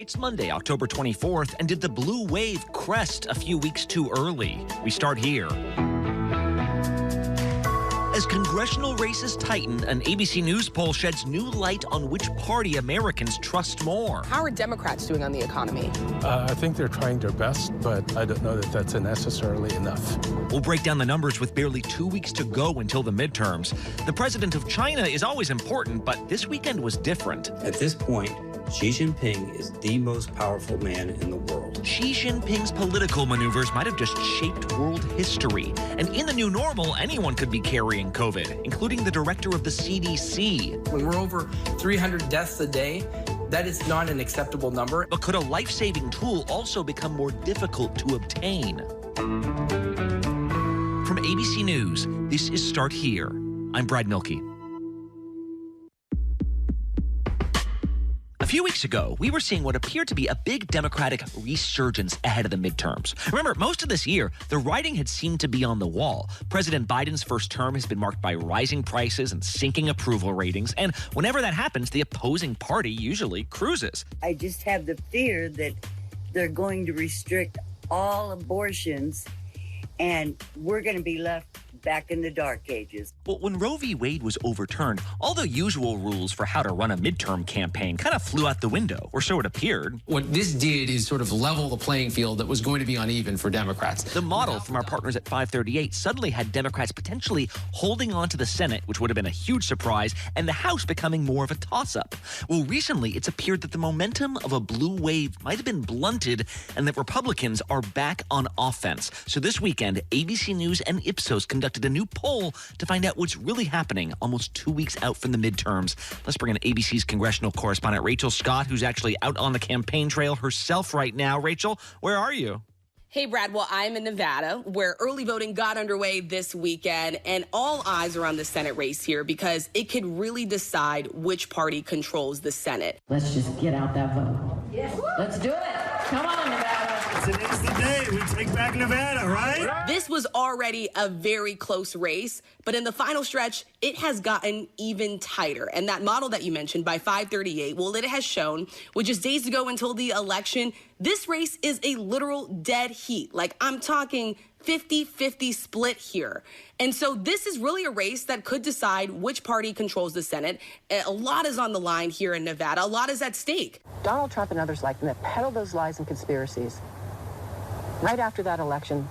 It's Monday, October 24th, and did the blue wave crest a few weeks too early? We start here. As congressional races tighten, an ABC News poll sheds new light on which party Americans trust more. How are Democrats doing on the economy? I think they're trying their best, but I don't know that that's necessarily enough. We'll break down the numbers with barely 2 weeks to go until the midterms. The president of China is always important, but this weekend was different. At this point, Xi Jinping is the most powerful man in the world. Xi Jinping's political maneuvers might have just shaped world history. And in the new normal, anyone could be carrying COVID, including the director of the CDC. When we're over 300 deaths a day, that is not an acceptable number. But could a life-saving tool also become more difficult to obtain? From ABC News, this is Start Here. I'm Brad Milkey. A few weeks ago, we were seeing what appeared to be a big Democratic resurgence ahead of the midterms. Remember, most of this year, the writing had seemed to be on the wall. President Biden's first term has been marked by rising prices and sinking approval ratings. And whenever that happens, the opposing party usually cruises. I just have the fear that they're going to restrict all abortions and we're going to be left back in the dark ages. Well, when Roe v. Wade was overturned, all the usual rules for how to run a midterm campaign kind of flew out the window, or so it appeared. What this did is sort of level the playing field that was going to be uneven for Democrats. The model from our partners at 538 suddenly had Democrats potentially holding on to the Senate, which would have been a huge surprise, and the House becoming more of a toss-up. Well, recently, it's appeared that the momentum of a blue wave might have been blunted and that Republicans are back on offense. So this weekend, ABC News and Ipsos conducted a new poll to find out what's really happening almost 2 weeks out from the midterms. Let's bring in ABC's congressional correspondent Rachel Scott, who's actually out on the campaign trail herself right now. Rachel, where are you? Hey, Brad. Well, I'm in Nevada, where early voting got underway this weekend, and all eyes are on the Senate race here because it could really decide which party controls the Senate. Let's just get out that vote. Yeah. Let's do it. Come on, Nevada. Today's the day we take back Nevada, right? This was already a very close race, but in the final stretch, it has gotten even tighter. And that model that you mentioned by 538, well, it has shown with just days to go until the election, this race is a literal dead heat. Like, I'm talking 50-50 split here. And so this is really a race that could decide which party controls the Senate. A lot is on the line here in Nevada. A lot is at stake. Donald Trump and others like them that peddle those lies and conspiracies right after that election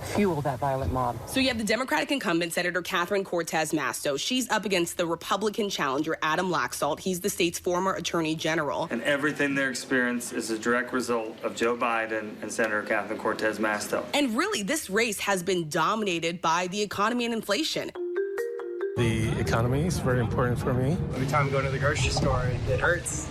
fuel that violent mob. So you have the Democratic incumbent, Senator Catherine Cortez Masto. She's up against the Republican challenger, Adam Laxalt. He's the state's former attorney general. And everything they're experiencing is a direct result of Joe Biden and Senator Catherine Cortez Masto. And really, this race has been dominated by the economy and inflation. The economy is very important for me. Every time I go to the grocery store, it hurts.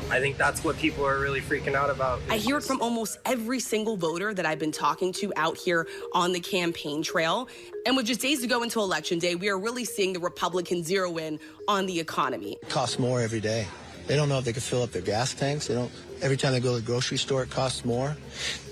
I think that's what people are really freaking out about. I hear it from almost every single voter that I've been talking to out here on the campaign trail. And with just days to go until Election Day, we are really seeing the Republicans zero in on the economy. It costs more every day. They don't know if they can fill up their gas tanks. Every time they go to the grocery store, it costs more.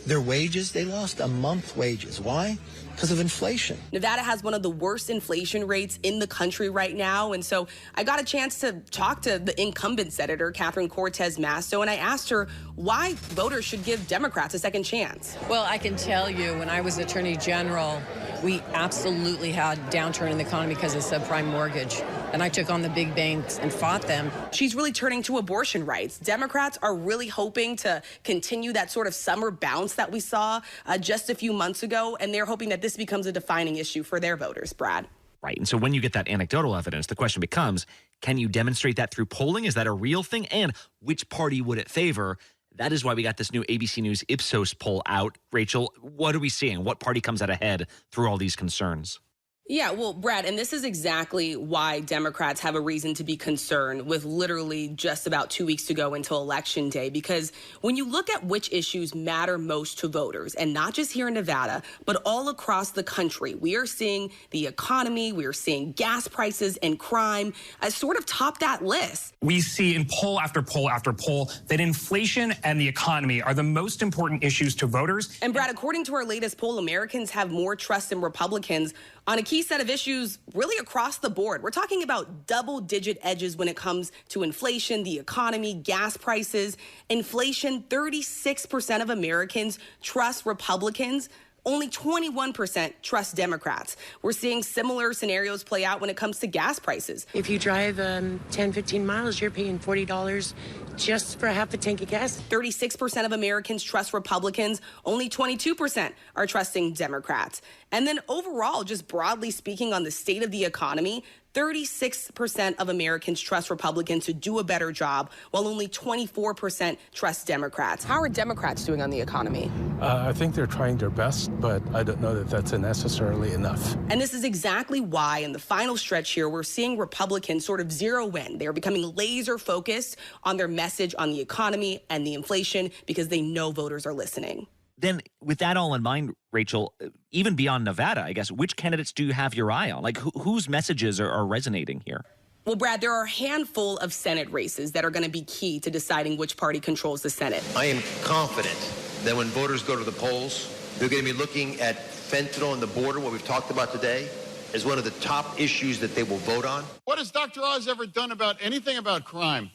Their wages, they lost a month's wages. Why? Because of inflation. Nevada has one of the worst inflation rates in the country right now. And so I got a chance to talk to the incumbent senator, Catherine Cortez Masto, and I asked her why voters should give Democrats a second chance. Well, I can tell you, when I was Attorney General, we absolutely had a downturn in the economy because of subprime mortgage. And I took on the big banks and fought them. She's really turning to abortion rights. Democrats are really hoping to continue that sort of summer bounce that we saw just a few months ago, and they're hoping that this becomes a defining issue for their voters, Brad. Right. And so when you get that anecdotal evidence, the question becomes, can you demonstrate that through polling? Is that a real thing? And which party would it favor? That is why we got this new ABC News Ipsos poll out. Rachel, what are we seeing? What party comes out ahead through all these concerns? Yeah, well, Brad, and this is exactly why Democrats have a reason to be concerned with literally just about 2 weeks to go until Election Day, because when you look at which issues matter most to voters, and not just here in Nevada, but all across the country, we are seeing the economy, we are seeing gas prices and crime sort of top that list. We see in poll after poll after poll that inflation and the economy are the most important issues to voters. And Brad, according to our latest poll, Americans have more trust in Republicans on a key key set of issues really across the board. We're talking about double-digit edges when it comes to inflation, the economy, gas prices. Inflation, 36% of Americans trust Republicans. Only 21% trust Democrats. We're seeing similar scenarios play out when it comes to gas prices. If you drive 10, 15 miles, you're paying $40 just for half a tank of gas. 36% of Americans trust Republicans. Only 22% are trusting Democrats. And then overall, just broadly speaking on the state of the economy, 36% of Americans trust Republicans to do a better job, while only 24% trust Democrats. How are Democrats doing on the economy? I think they're trying their best, but I don't know that that's necessarily enough. And this is exactly why in the final stretch here, we're seeing Republicans sort of zero in. They're becoming laser focused on their message on the economy and the inflation because they know voters are listening. Then with that all in mind, Rachel, even beyond Nevada, I guess, which candidates do you have your eye on? Like whose messages are resonating here? Well, Brad, there are a handful of Senate races that are going to be key to deciding which party controls the Senate. I am confident that when voters go to the polls, they're going to be looking at fentanyl and the border, what we've talked about today, as one of the top issues that they will vote on. What has Dr. Oz ever done about anything about crime?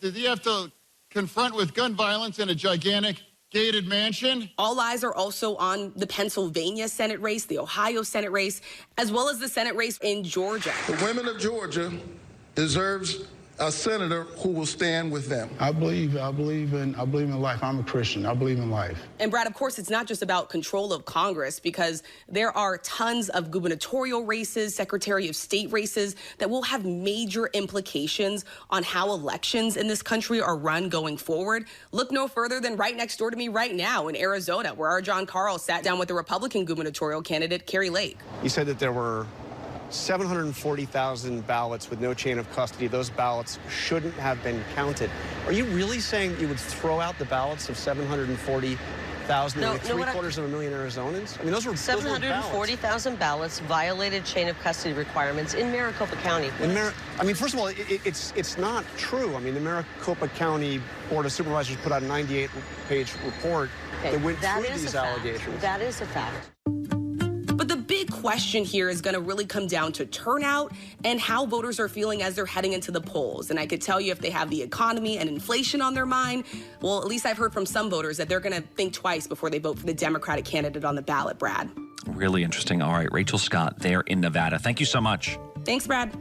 Did he have to confront with gun violence in a gigantic gated mansion? All eyes are also on the Pennsylvania Senate race, the Ohio Senate race, as well as the Senate race in Georgia. The women of Georgia deserves a senator who will stand with them. I believe in life. I'm a Christian. I believe in life. And Brad, of course, it's not just about control of Congress, because there are tons of gubernatorial races, Secretary of State races that will have major implications on how elections in this country are run going forward. Look no further than right next door to me right now in Arizona, where our John Carl sat down with the Republican gubernatorial candidate, Carrie Lake. You said that there were 740,000 ballots with no chain of custody. Those ballots shouldn't have been counted. Are you really saying that you would throw out the ballots of 740,000, three-quarters of a million Arizonans? I mean, those were 740,000 ballots violated chain of custody requirements in Maricopa County. I mean, first of all, it's not true. I mean, the Maricopa County Board of Supervisors put out a 98-page report that went through these allegations. That is a fact. But the big question here is going to really come down to turnout and how voters are feeling as they're heading into the polls. And I could tell you if they have the economy and inflation on their mind, well, at least I've heard from some voters that they're going to think twice before they vote for the Democratic candidate on the ballot, Brad. Really interesting. All right, Rachel Scott there in Nevada. Thank you so much. Thanks, Brad.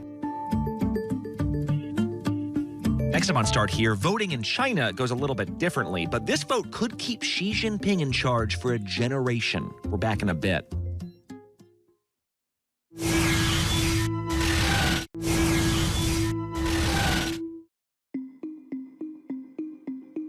Next up on Start Here, voting in China goes a little bit differently, but this vote could keep Xi Jinping in charge for a generation. We're back in a bit.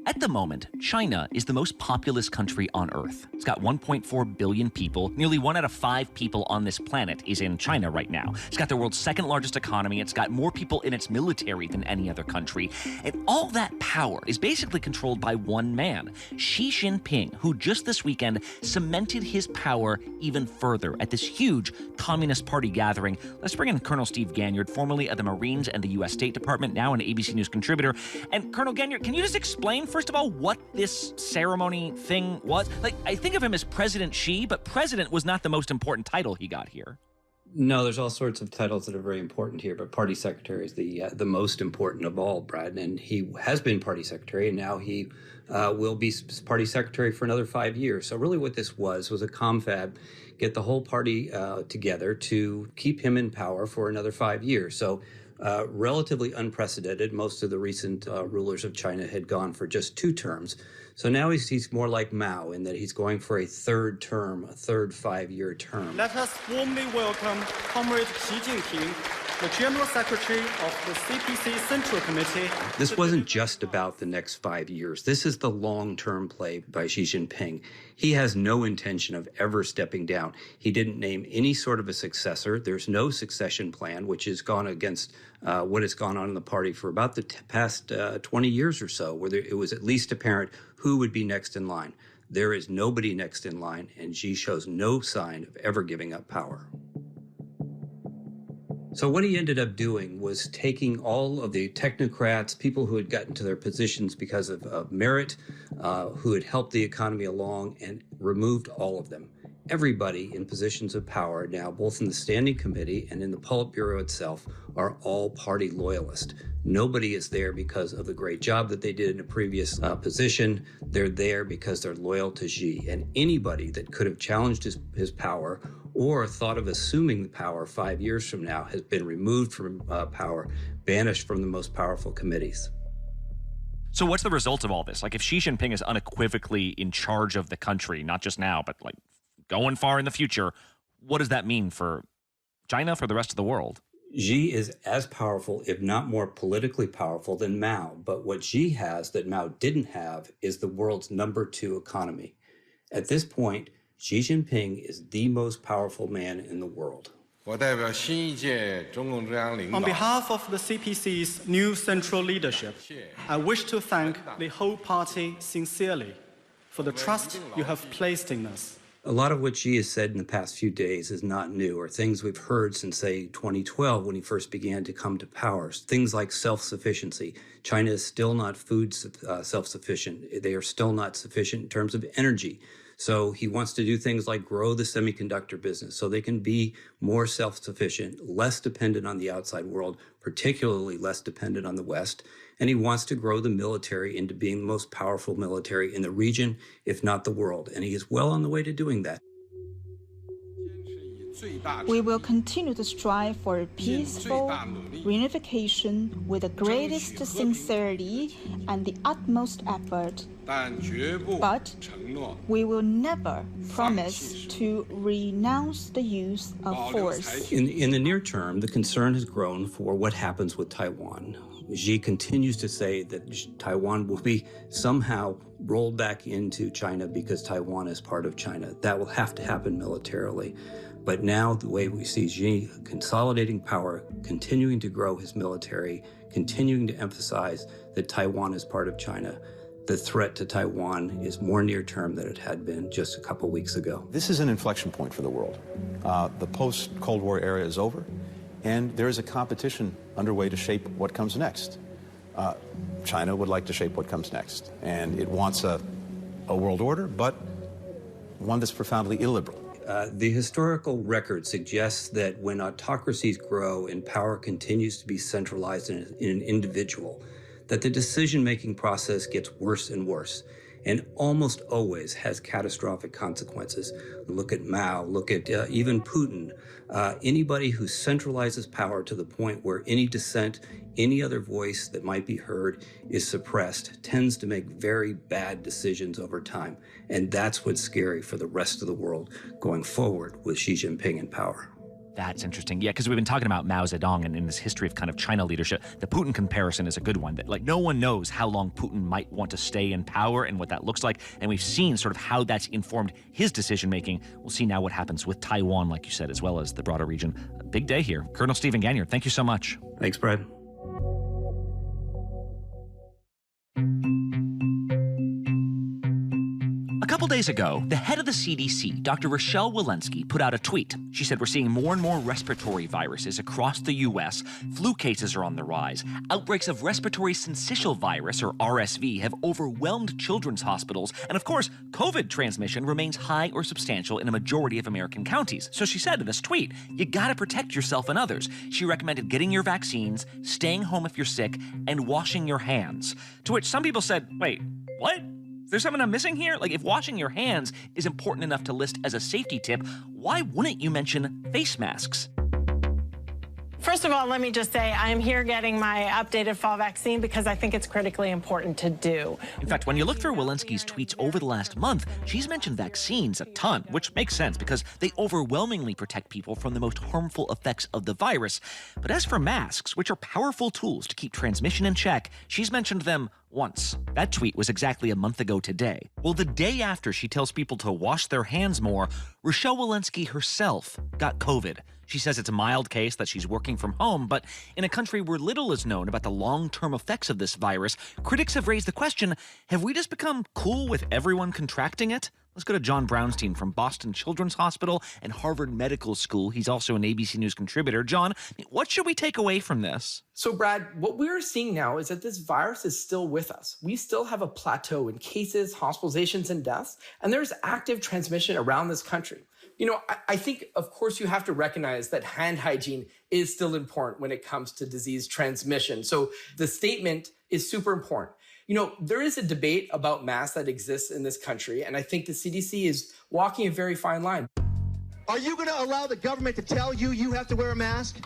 At the moment, China is the most populous country on Earth. It's got 1.4 billion people. Nearly 1 out of 5 people on this planet is in China right now. It's got the world's second largest economy. It's got more people in its military than any other country. And all that power is basically controlled by one man, Xi Jinping, who just this weekend cemented his power even further at this huge Communist Party gathering. Let's bring in Colonel Steve Ganyard, formerly of the Marines and the U.S. State Department, now an ABC News contributor. And Colonel Ganyard, can you just explain, first of all, what this ceremony thing was? Like, I think of him as President Xi, but president was not the most important title he got here. No, there's all sorts of titles that are very important here, but party secretary is the most important of all, Brad. And he has been party secretary, and now he will be party secretary for another 5 years. So really what this was a confab, get the whole party together to keep him in power for another 5 years. So relatively unprecedented. Most of the recent rulers of China had gone for just 2 terms. So now he's more like Mao in that he's going for a third term, a third 5-year term. Let us warmly welcome Comrade Xi Jinping, the General Secretary of the CPC Central Committee. This wasn't just about the next 5 years. This is the long-term play by Xi Jinping. He has no intention of ever stepping down. He didn't name any sort of a successor. There's no succession plan, which has gone against what has gone on in the party for about the past 20 years or so, where it was at least apparent who would be next in line. There is nobody next in line, and Xi shows no sign of ever giving up power. So what he ended up doing was taking all of the technocrats, people who had gotten to their positions because of merit, who had helped the economy along, and removed all of them. everybody in positions of power now, both in the Standing Committee and in the Politburo itself, are all party loyalist. Nobody is there because of the great job that they did in a previous position. They're there because they're loyal to Xi. And anybody that could have challenged his power or thought of assuming the power 5 years from now has been removed from power, banished from the most powerful committees. So what's the result of all this? Like, if Xi Jinping is unequivocally in charge of the country, not just now, but like going far in the future, what does that mean for China, for the rest of the world? Xi is as powerful, if not more politically powerful, than Mao. But what Xi has that Mao didn't have is the world's #2 economy. At this point, Xi Jinping is the most powerful man in the world. On behalf of the CPC's new central leadership, I wish to thank the whole party sincerely for the trust you have placed in us. A lot of what Xi has said in the past few days is not new, or things we've heard since, say, 2012 when he first began to come to power. Things like self-sufficiency. China is still not food self-sufficient. They are still not sufficient in terms of energy. So he wants to do things like grow the semiconductor business so they can be more self-sufficient, less dependent on the outside world, particularly less dependent on the West. And he wants to grow the military into being the most powerful military in the region, if not the world. And he is well on the way to doing that. We will continue to strive for peaceful reunification with the greatest sincerity and the utmost effort. But we will never promise to renounce the use of force. In the near term, the concern has grown for what happens with Taiwan. Xi continues to say that Taiwan will be somehow rolled back into China because Taiwan is part of China. That will have to happen militarily. But now the way we see Xi consolidating power, continuing to grow his military, continuing to emphasize that Taiwan is part of China, the threat to Taiwan is more near term than it had been just a couple weeks ago. This is an inflection point for the world. The post-Cold War era is over, and there is a competition underway to shape what comes next. China would like to shape what comes next, and it wants a world order, but one that's profoundly illiberal. The historical record suggests that when autocracies grow and power continues to be centralized in an individual, that the decision-making process gets worse and worse, and almost always has catastrophic consequences. Look at Mao, look at even Putin. Anybody who centralizes power to the point where any dissent, any other voice that might be heard is suppressed, tends to make very bad decisions over time. And that's what's scary for the rest of the world going forward with Xi Jinping in power. That's interesting. Yeah, because we've been talking about Mao Zedong and in this history of kind of China leadership. The Putin comparison is a good one. That like no one knows how long Putin might want to stay in power and what that looks like. And we've seen sort of how that's informed his decision making. We'll see now what happens with Taiwan, like you said, as well as the broader region. A big day here. Colonel Stephen Gagnier, thank you so much. Thanks, Brad. A couple days ago, the head of the CDC, Dr. Rochelle Walensky, put out a tweet. She said, "We're seeing more and more respiratory viruses across the U.S. Flu cases are on the rise. Outbreaks of respiratory syncytial virus, or RSV, have overwhelmed children's hospitals. And of course, COVID transmission remains high or substantial in a majority of American counties." So she said in this tweet, you gotta protect yourself and others. She recommended getting your vaccines, staying home if you're sick, and washing your hands. To which some people said, wait, what? Is there something I'm missing here? Like, if washing your hands is important enough to list as a safety tip, why wouldn't you mention face masks? First of all, let me just say I am here getting my updated fall vaccine because I think it's critically important to do. In fact, when you look through Walensky's tweets over the last month, she's mentioned vaccines a ton, which makes sense because they overwhelmingly protect people from the most harmful effects of the virus. But as for masks, which are powerful tools to keep transmission in check, she's mentioned them once. That tweet was exactly a month ago today. Well, the day after she tells people to wash their hands more, Rochelle Walensky herself got COVID. She says it's a mild case that she's working from home, but in a country where little is known about the long-term effects of this virus, critics have raised the question, have we just become cool with everyone contracting it? Let's go to John Brownstein from Boston Children's Hospital and Harvard Medical School. He's also an ABC News contributor. John, what should we take away from this? So, Brad, what we're seeing now is that this virus is still with us. We still have a plateau in cases, hospitalizations, and deaths, and there's active transmission around this country. I think, of course, you have to recognize that hand hygiene is still important when it comes to disease transmission. So the statement is super important. There is a debate about masks that exists in this country, and I think the CDC is walking a very fine line. Are you going to allow the government to tell you you have to wear a mask?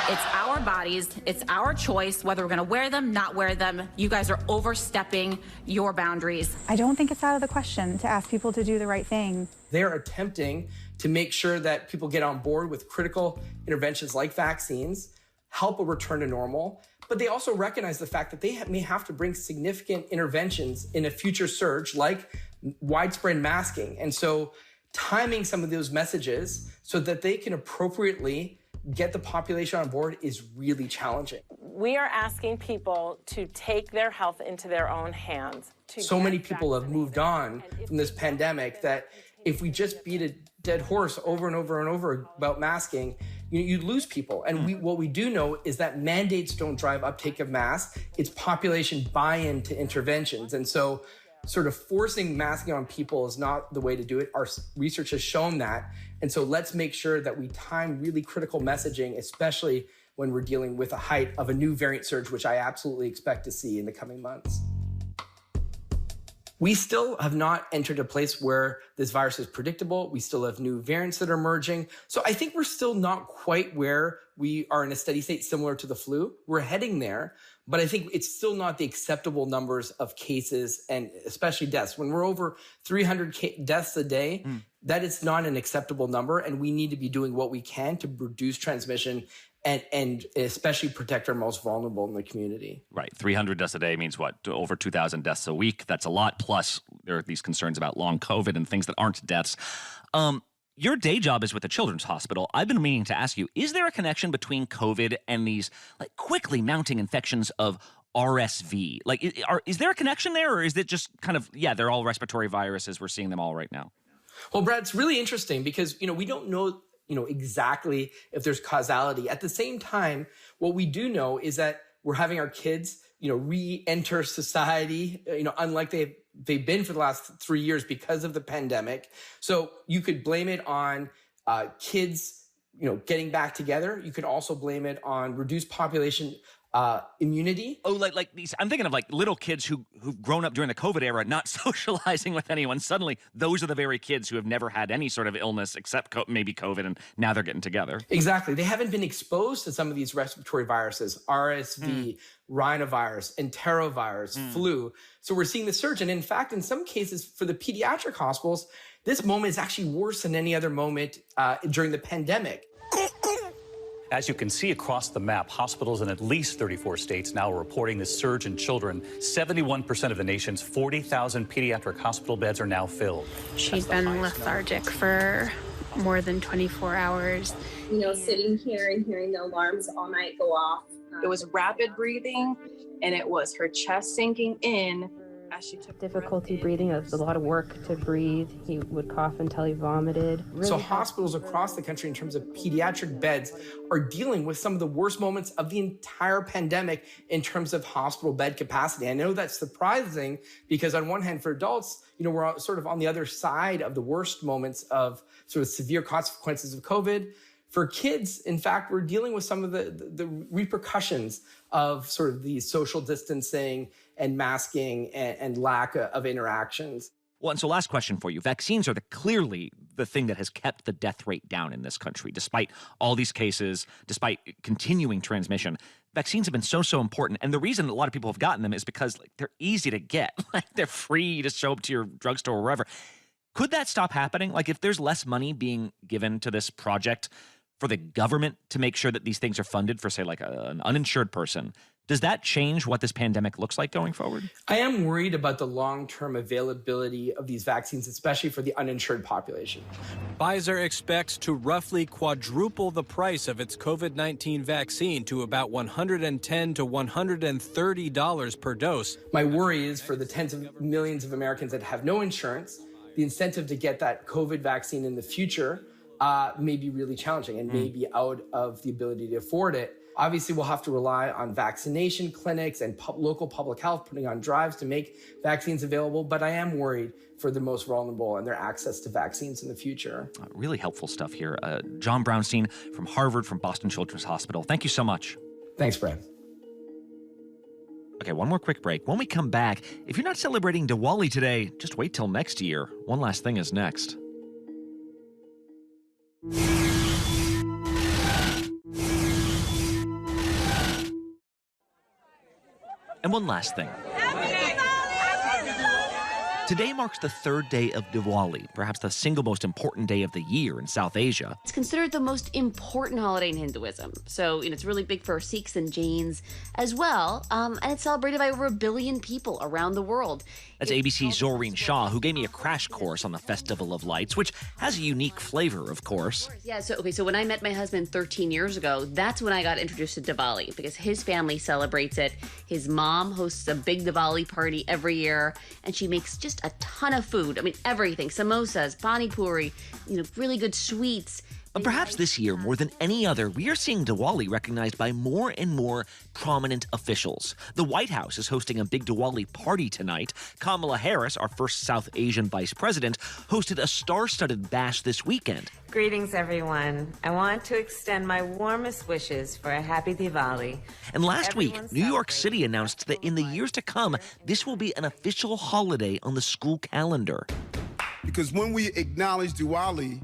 It's our bodies. It's our choice whether we're going to wear them, not wear them. You guys are overstepping your boundaries. I don't think it's out of the question to ask people to do the right thing. They're attempting to make sure that people get on board with critical interventions like vaccines, help a return to normal. But they also recognize the fact that they may have to bring significant interventions in a future surge, like widespread masking. And so timing some of those messages so that they can appropriately get the population on board is really challenging. We are asking people to take their health into their own hands. So many people have moved on from this pandemic that if we just beat a dead horse over and over and over about masking, you lose people. And what we do know is that mandates don't drive uptake of masks. It's population buy-in to interventions. And so sort of forcing masking on people is not the way to do it. Our research has shown that. And so let's make sure that we time really critical messaging, especially when we're dealing with a height of a new variant surge, which I absolutely expect to see in the coming months. We still have not entered a place where this virus is predictable. We still have new variants that are emerging. So I think we're still not quite where we are in a steady state similar to the flu. We're heading there, but I think it's still not the acceptable numbers of cases and especially deaths. When we're over 300 deaths a day, that is not an acceptable number. And we need to be doing what we can to reduce transmission and especially protect our most vulnerable in the community. Right. 300 deaths a day means what? Over 2,000 deaths a week. That's a lot. Plus, there are these concerns about long COVID and things that aren't deaths. Your day job is with the Children's Hospital. I've been meaning to ask you, is there a connection between COVID and these quickly mounting infections of RSV? Is there a connection there, or is it just kind of, they're all respiratory viruses. We're seeing them all right now? Well, Brad, it's really interesting because, we don't know exactly if there's causality. At the same time, what we do know is that we're having our kids, re-enter society, unlike they've been for the last 3 years because of the pandemic. So you could blame it on kids, getting back together. You could also blame it on reduced population immunity. Oh, like these. I'm thinking of little kids who've grown up during the COVID era, not socializing with anyone. Suddenly, those are the very kids who have never had any sort of illness except maybe COVID, and now they're getting together. Exactly. They haven't been exposed to some of these respiratory viruses, RSV, rhinovirus, enterovirus, flu. So we're seeing the surge. And in fact, in some cases for the pediatric hospitals, this moment is actually worse than any other moment during the pandemic. As you can see across the map, hospitals in at least 34 states now are reporting this surge in children. 71% of the nation's 40,000 pediatric hospital beds are now filled. She'd been lethargic for more than 24 hours. Sitting here and hearing the alarms all night go off. It was rapid breathing, and it was her chest sinking in. As she took difficulty breathing. It was a lot of work to breathe. He would cough until he vomited. So hospitals across the country in terms of pediatric beds are dealing with some of the worst moments of the entire pandemic in terms of hospital bed capacity. I know that's surprising because on one hand for adults, we're sort of on the other side of the worst moments of sort of severe consequences of COVID. For kids, in fact, we're dealing with some of the repercussions of sort of the social distancing and masking and lack of interactions. Well, and so last question for you. Vaccines are clearly the thing that has kept the death rate down in this country. Despite all these cases, despite continuing transmission, vaccines have been so important. And the reason a lot of people have gotten them is because they're easy to get. They're free to show up to your drugstore or wherever. Could that stop happening? If there's less money being given to this project for the government to make sure that these things are funded for, say, an uninsured person, does that change what this pandemic looks like going forward? I am worried about the long-term availability of these vaccines, especially for the uninsured population. Pfizer expects to roughly quadruple the price of its COVID-19 vaccine to about $110 to $130 per dose. My worry is for the tens of millions of Americans that have no insurance, the incentive to get that COVID vaccine in the future may be really challenging and may be out of the ability to afford it. Obviously, we'll have to rely on vaccination clinics and local public health putting on drives to make vaccines available. But I am worried for the most vulnerable and their access to vaccines in the future. Really helpful stuff here. John Brownstein from Harvard, from Boston Children's Hospital. Thank you so much. Thanks, Brad. Okay, one more quick break. When we come back, if you're not celebrating Diwali today, just wait till next year. One Last Thing is next. And one last thing. Today marks the third day of Diwali, perhaps the single most important day of the year in South Asia. It's considered the most important holiday in Hinduism. So, it's really big for Sikhs and Jains as well. And it's celebrated by over 1 billion people around the world. That's ABC's Zoreen Shah, who gave me a crash course on the Festival of Lights, which has a unique flavor, of course. Yeah, so when I met my husband 13 years ago, that's when I got introduced to Diwali, because his family celebrates it. His mom hosts a big Diwali party every year, and she makes just a ton of food. Everything. Samosas, pani puri, really good sweets. But perhaps this year, more than any other, we are seeing Diwali recognized by more and more prominent officials. The White House is hosting a big Diwali party tonight. Kamala Harris, our first South Asian vice president, hosted a star-studded bash this weekend. Greetings, everyone. I want to extend my warmest wishes for a happy Diwali. And last week, New York City announced that in the years to come, this will be an official holiday on the school calendar. Because when we acknowledge Diwali,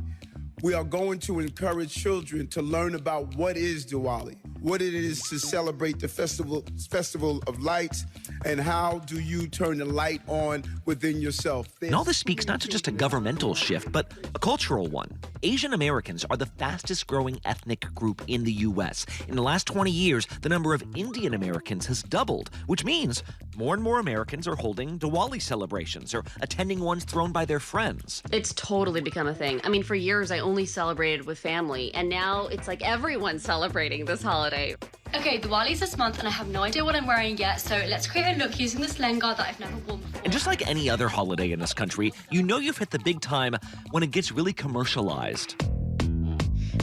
we are going to encourage children to learn about what is Diwali, what it is to celebrate the festival of lights, and how do you turn the light on within yourself. And all this speaks not to just a governmental shift, but a cultural one. Asian Americans are the fastest growing ethnic group in the U.S. In the last 20 years, the number of Indian Americans has doubled, which means more and more Americans are holding Diwali celebrations or attending ones thrown by their friends. It's totally become a thing. For years, I only celebrated with family, and now it's like everyone's celebrating this holiday. Okay, Diwali's this month, and I have no idea what I'm wearing yet, so let's create a look using this lehenga that I've never worn before. And just like any other holiday in this country, you've hit the big time when it gets really commercialized.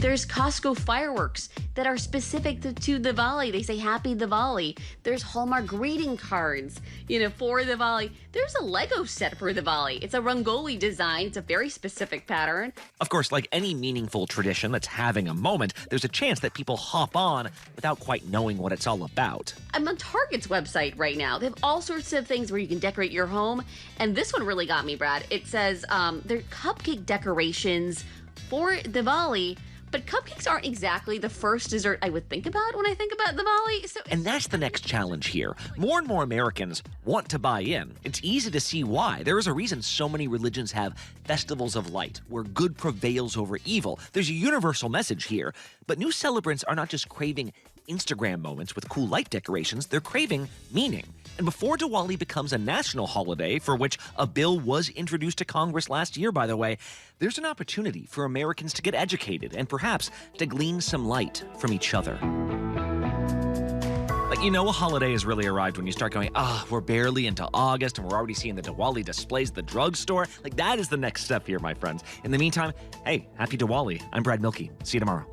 There's Costco fireworks that are specific to Diwali. They say Happy Diwali. There's Hallmark greeting cards, for Diwali. There's a Lego set for Diwali. It's a Rangoli design. It's a very specific pattern. Of course, like any meaningful tradition that's having a moment, there's a chance that people hop on without quite knowing what it's all about. I'm on Target's website right now. They have all sorts of things where you can decorate your home. And this one really got me, Brad. It says they're cupcake decorations for Diwali. But cupcakes aren't exactly the first dessert I would think about when I think about Diwali. And that's the next challenge here. More and more Americans want to buy in. It's easy to see why. There is a reason so many religions have festivals of light, where good prevails over evil. There's a universal message here. But new celebrants are not just craving Instagram moments with cool light decorations, they're craving meaning. And before Diwali becomes a national holiday, for which a bill was introduced to Congress last year, by the way, there's an opportunity for Americans to get educated and perhaps to glean some light from each other. A holiday has really arrived when you start going, we're barely into August and we're already seeing the Diwali displays at the drugstore. That is the next step here, my friends. In the meantime, hey, happy Diwali. I'm Brad Milkey. See you tomorrow.